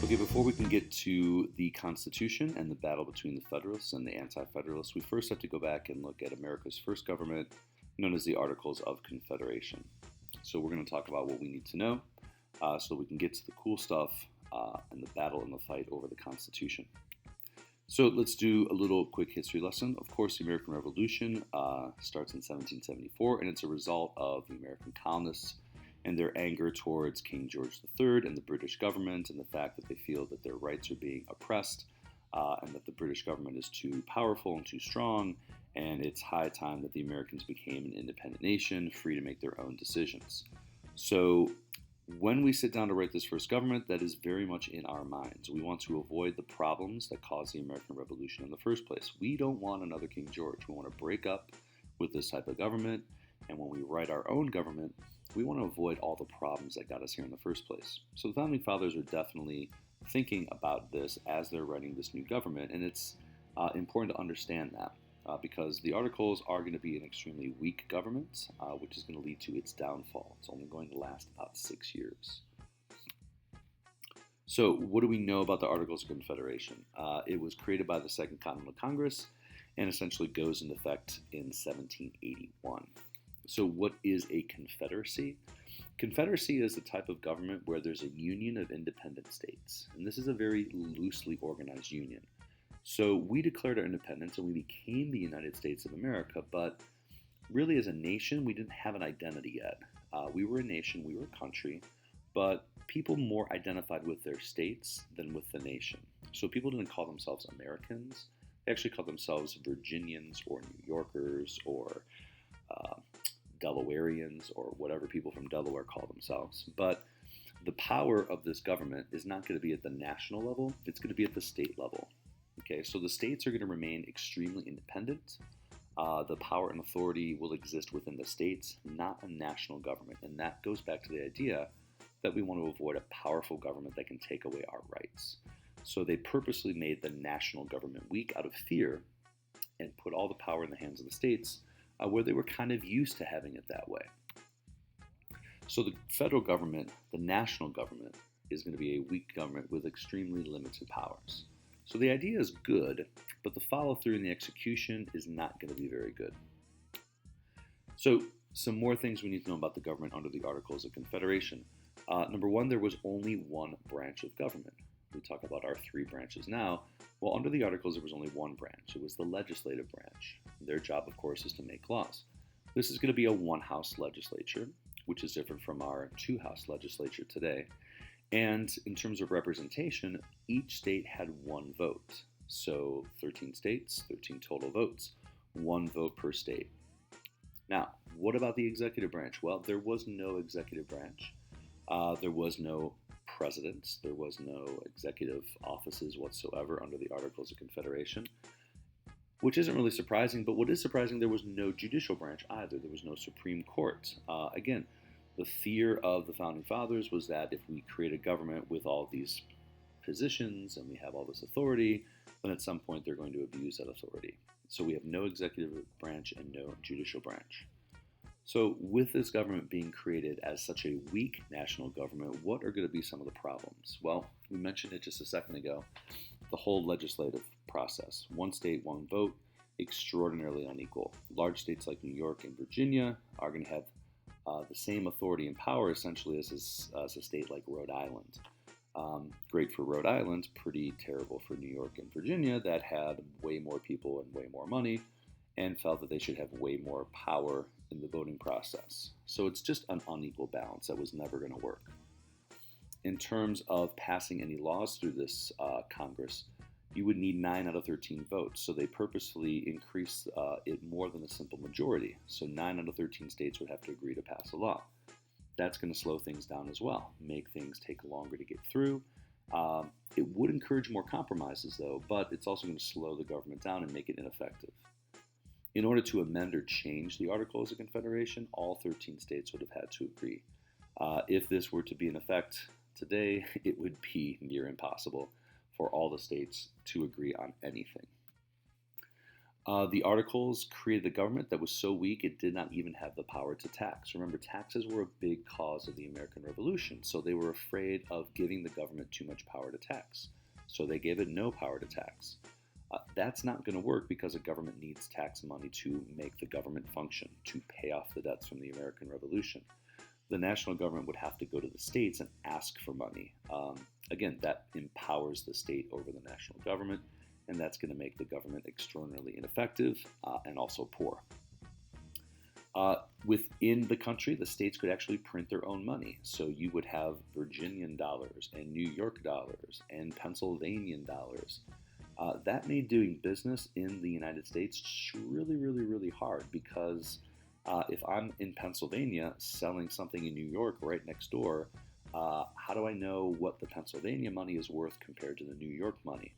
Okay, before we can get to the Constitution and the battle between the Federalists and the Anti-Federalists, we first have to go back and look at America's first government, known as the Articles of Confederation. So we're going to talk about what we need to know so we can get to the cool stuff and the battle and the fight over the Constitution. So let's do a little quick history lesson. Of course, the American Revolution starts in 1774, and it's a result of the American colonists and their anger towards King George III and the British government, and the fact that they feel that their rights are being oppressed and that the British government is too powerful and too strong, and it's high time that the Americans became an independent nation, free to make their own decisions. So when we sit down to write this first government, that is very much in our minds. We want to avoid the problems that caused the American Revolution in the first place. We don't want another King George. We want to break up with this type of government, and when we write our own government, we want to avoid all the problems that got us here in the first place. So the Founding Fathers are definitely thinking about this as they're writing this new government, and it's important to understand that because the Articles are going to be an extremely weak government, which is going to lead to its downfall. It's only going to last about 6 years. So what do we know about the Articles of Confederation? It was created by the Second Continental Congress and essentially goes into effect in 1781. So what is a confederacy? Confederacy is the type of government where there's a union of independent states, and this is a very loosely organized union. So we declared our independence and we became the United States of America, but really as a nation, we didn't have an identity yet. We were a nation, we were a country, but people more identified with their states than with the nation. So people didn't call themselves Americans, they actually called themselves Virginians or New Yorkers or Delawareans or whatever people from Delaware call themselves. But the power of this government is not going to be at the national level, it's going to be at the state level. Okay, so the states are going to remain extremely independent. The power and authority will exist within the states, not a national government. And that goes back to the idea that we want to avoid a powerful government that can take away our rights. So they purposely made the national government weak out of fear and put all the power in the hands of the states, where they were kind of used to having it that way. So the federal government, the national government, is going to be a weak government with extremely limited powers. So the idea is good, but the follow through and the execution is not going to be very good. So some more things we need to know about the government under the Articles of Confederation. Number one, there was only one branch of government. We talk about our three branches now. Well, under the Articles, there was only one branch. It was the legislative branch. Their job, of course, is to make laws. This is going to be a one-house legislature, which is different from our two-house legislature today. And in terms of representation, each state had one vote. So 13 states, 13 total votes, one vote per state. Now, what about the executive branch? Well, there was no executive branch. There was no presidents. There was no executive offices whatsoever under the Articles of Confederation, which isn't really surprising. But what is surprising, there was no judicial branch either. There was no Supreme Court. Again, the fear of the Founding Fathers was that if we create a government with all these positions and we have all this authority, then at some point they're going to abuse that authority. So we have no executive branch and no judicial branch. So with this government being created as such a weak national government, what are going to be some of the problems? Well, we mentioned it just a second ago, the whole legislative process. One state, one vote, extraordinarily unequal. Large states like New York and Virginia are going to have the same authority and power essentially as a state like Rhode Island. Great for Rhode Island, pretty terrible for New York and Virginia that had way more people and way more money and felt that they should have way more power in the voting process. So it's just an unequal balance that was never going to work. In terms of passing any laws through this Congress, you would need 9 out of 13 votes. So they purposefully increased it more than a simple majority. So 9 out of 13 states would have to agree to pass a law. That's going to slow things down as well, make things take longer to get through. It would encourage more compromises, though, but it's also going to slow the government down and make it ineffective. In order to amend or change the Articles of Confederation, all 13 states would have had to agree. If this were to be in effect today, it would be near impossible for all the states to agree on anything. The Articles created a government that was so weak it did not even have the power to tax. Remember, taxes were a big cause of the American Revolution, so they were afraid of giving the government too much power to tax. So they gave it no power to tax. That's not going to work because a government needs tax money to make the government function, to pay off the debts from the American Revolution. The national government would have to go to the states and ask for money. Again, that empowers the state over the national government, and that's going to make the government extraordinarily ineffective and also poor. Within the country, the states could actually print their own money. So you would have Virginian dollars and New York dollars and Pennsylvanian dollars. That made doing business in the United States really, really, really hard because if I'm in Pennsylvania selling something in New York right next door, how do I know what the Pennsylvania money is worth compared to the New York money?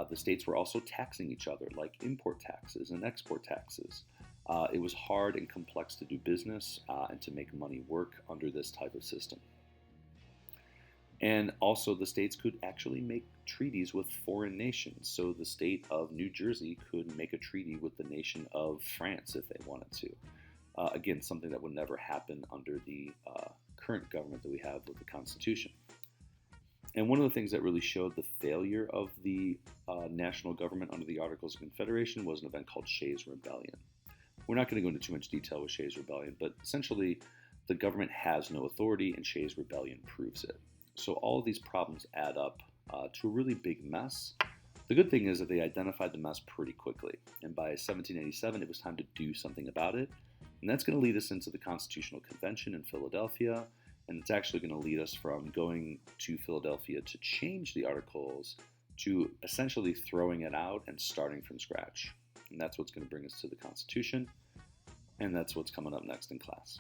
The states were also taxing each other, like import taxes and export taxes. It was hard and complex to do business and to make money work under this type of system. And also, the states could actually make treaties with foreign nations. So the state of New Jersey could make a treaty with the nation of France if they wanted to. Again, something that would never happen under the current government that we have with the Constitution. And one of the things that really showed the failure of the national government under the Articles of Confederation was an event called Shays' Rebellion. We're not going to go into too much detail with Shays' Rebellion, but essentially the government has no authority and Shays' Rebellion proves it. So all of these problems add up to a really big mess. The good thing is that they identified the mess pretty quickly, and by 1787 it was time to do something about it, and that's going to lead us into the Constitutional Convention in Philadelphia, and it's actually going to lead us from going to Philadelphia to change the Articles to essentially throwing it out and starting from scratch. And that's what's going to bring us to the Constitution, and that's what's coming up next in class.